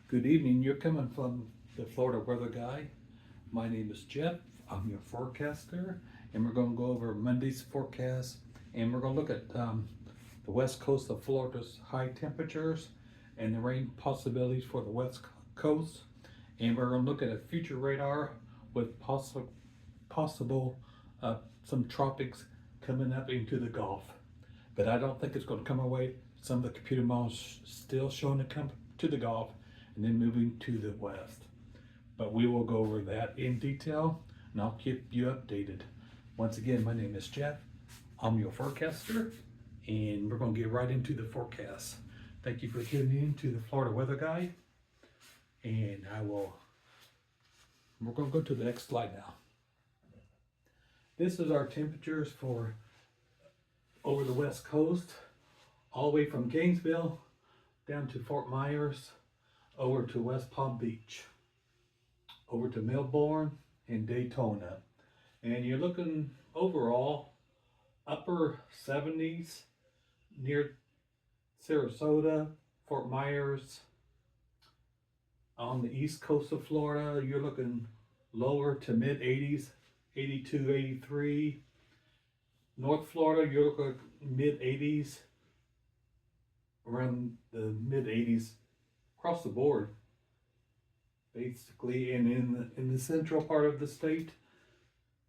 Good evening. You're coming from the Florida Weather Guy. My name is Jeff. I'm your forecaster, and we're going to go over Monday's forecast, and we're going to look at the west coast of Florida's high temperatures and the rain possibilities for the west coast. And we're going to look at a future radar with possible some tropics coming up into the Gulf. But I don't think it's going to come our way. Some of the computer models still showing it come to the Gulf and then moving to the west. But we will go over that in detail, and I'll keep you updated. Once again, my name is Jeff. I'm your forecaster, and we're going to get right into the forecast. Thank you for tuning in to the Florida Weather Guy, and we're going to go to the next slide now. This is our temperatures for over the west coast, all the way from Gainesville down to Fort Myers, over to West Palm Beach, over to Melbourne and Daytona. And you're looking overall upper 70s near Sarasota, Fort Myers. On the east coast of Florida, you're looking lower to mid 80s, 82, 83. North Florida, you're looking mid 80s, around the mid 80s across the board, basically, and in the central part of the state,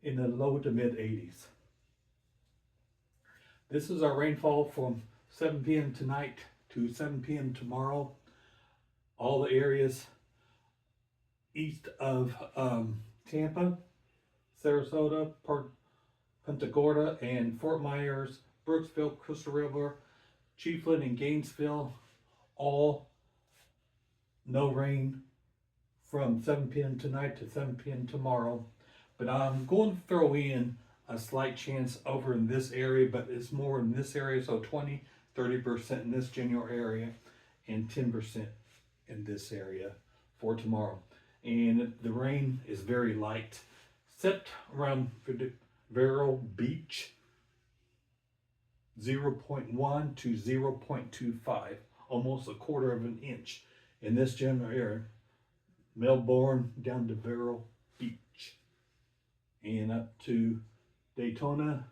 in the low to mid 80s. This is our rainfall from 7 p.m. tonight to 7 p.m. tomorrow. All the areas east of Tampa, Sarasota, Punta Gorda, and Fort Myers, Brooksville, Crystal River, Chiefland, and Gainesville, all no rain from 7 p.m. tonight to 7 p.m. tomorrow. But I'm going to throw in a slight chance over in this area, but it's more in this area, so 20-30% in this general area and 10% in this area for tomorrow. And the rain is very light, except around Vero Beach, 0.1 to 0.25, almost a quarter of an inch in this general area. Melbourne down to Vero Beach and up to Daytona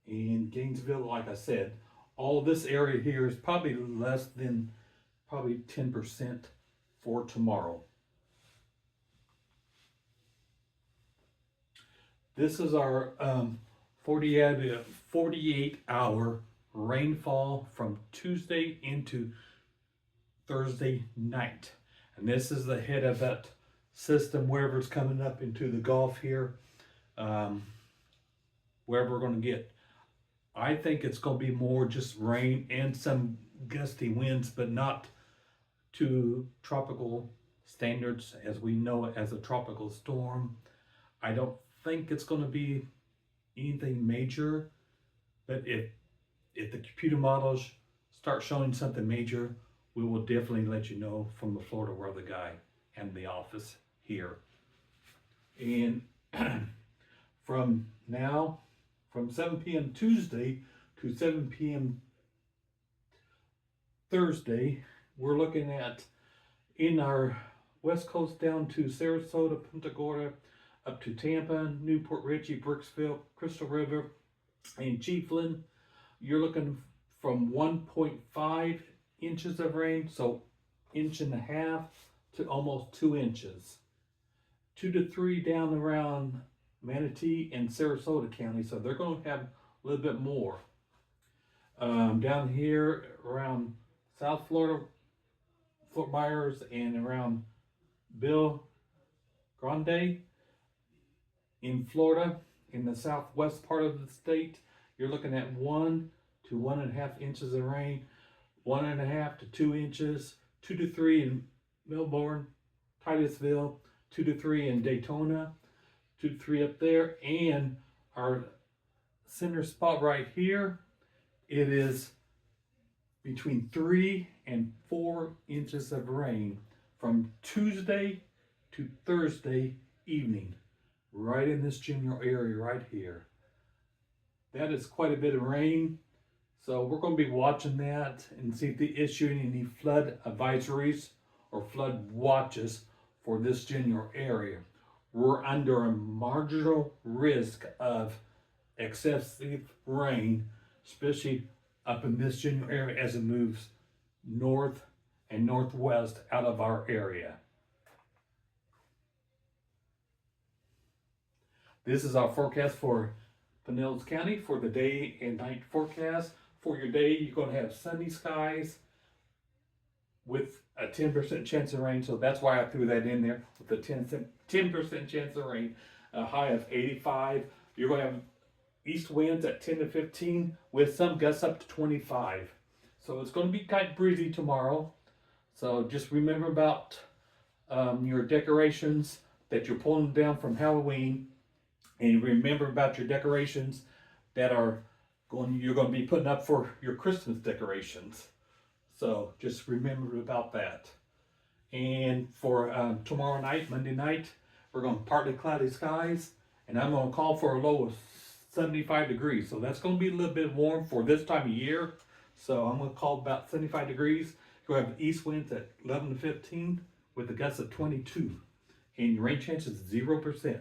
and Gainesville. Like I said, all this area here is probably less than 10% for tomorrow. This is our 48-hour rainfall from Tuesday into Thursday night. And this is the head of that system, wherever it's coming up into the Gulf here, wherever we're going to get. I think it's going to be more just rain and some gusty winds, but not to tropical standards as we know it as a tropical storm. I don't think it's going to be anything major, but if the computer models start showing something major, we will definitely let you know from the Florida Weather Guy and the office here. And from 7 p.m. Tuesday to 7 p.m. Thursday, we're looking at in our west coast down to Sarasota, Punta Gorda, up to Tampa, Newport Richey, Brooksville, Crystal River, and Chiefland. You're looking from 1.5 inches of rain, so 1.5 inches to almost 2 inches. 2 to 3 down around Manatee and Sarasota County, so they're going to have a little bit more. Down here around South Florida, Fort Myers, and around Bill Grande in Florida, in the southwest part of the state, you're looking at 1 to 1.5 inches of rain. 1.5 to 2 inches, 2 to 3 in Melbourne, Titusville, 2 to 3 in Daytona, 2 to 3 up there, and our center spot right here, it is between 3 and 4 inches of rain from Tuesday to Thursday evening, right in this general area right here. That is quite a bit of rain, So we're going to be watching that and see if they issue any flood advisories or flood watches for this general area. We're under a marginal risk of excessive rain, especially up in this general area as it moves north and northwest out of our area. This is our forecast for Pinellas County for the day and night forecast. For your day, you're going to have sunny skies with a 10% chance of rain. So that's why I threw that in there with a 10% chance of rain, a high of 85. You're going to have east winds at 10 to 15 with some gusts up to 25. So it's going to be kind of breezy tomorrow. So just remember about your decorations that you're pulling down from Halloween. And remember about your decorations that you're going to be putting up for your Christmas decorations. So just remember about that. And for tomorrow night, Monday night, we're going to partly cloudy skies, and I'm going to call for a low of 75 degrees. So that's going to be a little bit warm for this time of year. So I'm going to call about 75 degrees. You'll have east winds at 11 to 15 with a gust of 22, and your rain chance is 0%.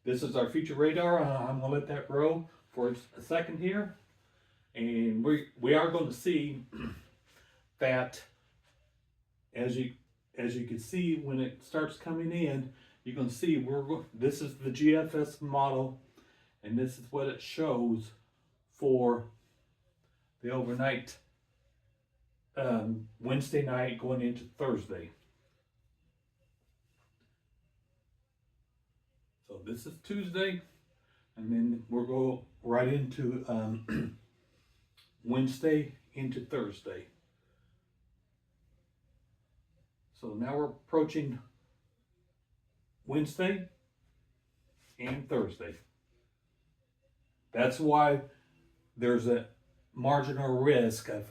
This is our future radar. I'm going to let that roll for a second here. And we are going to see that as you can see when it starts coming in, you're going to see this is the GFS model, and this is what it shows for the overnight Wednesday night going into Thursday. So this is Tuesday, and then we'll go right into Wednesday into Thursday. So now we're approaching Wednesday and Thursday. That's why there's a marginal risk of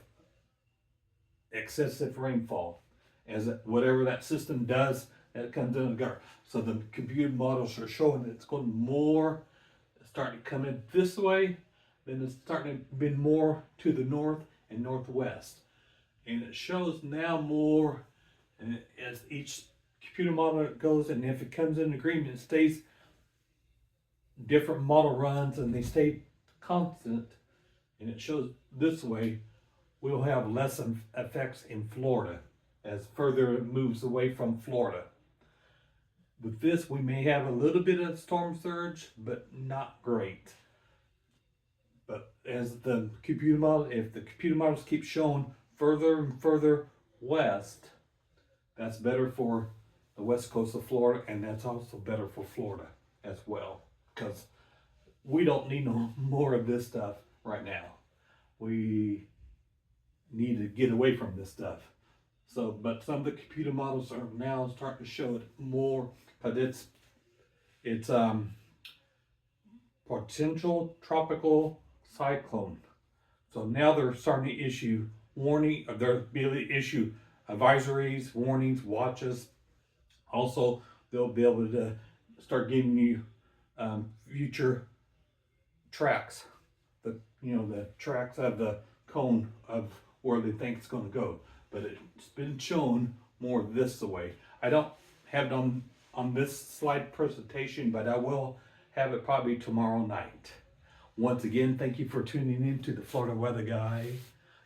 excessive rainfall, as whatever that system does, that comes in the guard. So the computer models are showing that it's going starting to come in this way, then it's starting to be more to the north and northwest. And it shows now more, and as each computer model goes, and if it comes in agreement, it stays, different model runs and they stay constant, and it shows this way, we'll have less effects in Florida as further it moves away from Florida. With this, we may have a little bit of storm surge, but not great. But as the computer model, if the computer models keep showing further and further west, that's better for the west coast of Florida, and that's also better for Florida as well, because we don't need no more of this stuff right now. We need to get away from this stuff. So, but some of the computer models are now starting to show it more, but it's potential tropical cyclone. So now they're starting to issue warning, or they'll be able to issue advisories, warnings, watches. Also, they'll be able to start giving you future tracks. The tracks of the cone of where they think it's going to go. But it's been shown more this way. I don't have it on this slide presentation, but I will have it probably tomorrow night. Once again, thank you for tuning in to the Florida Weather Guy.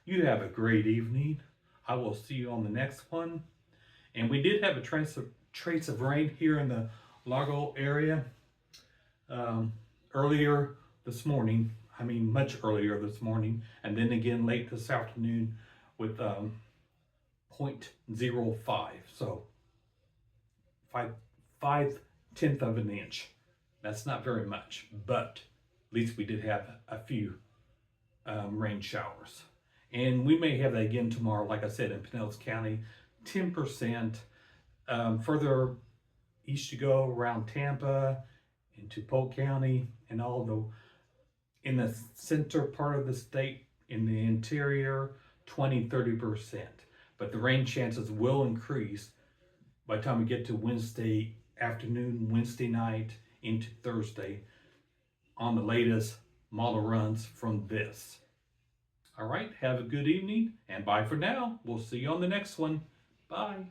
You have a great evening. I will see you on the next one. And we did have a trace of rain here in the Largo area earlier this morning. I mean, much earlier this morning, and then again late this afternoon with 0.05. So 5/10 of an inch. That's not very much, but at least we did have a few rain showers. And we may have that again tomorrow, like I said, in Pinellas County, 10%. Further east you go around Tampa into Polk County, and in the center part of the state, in the interior, 20-30%. But the rain chances will increase by the time we get to Wednesday afternoon, Wednesday night into Thursday on the latest model runs from this. All right, have a good evening and bye for now. We'll see you on the next one. Bye.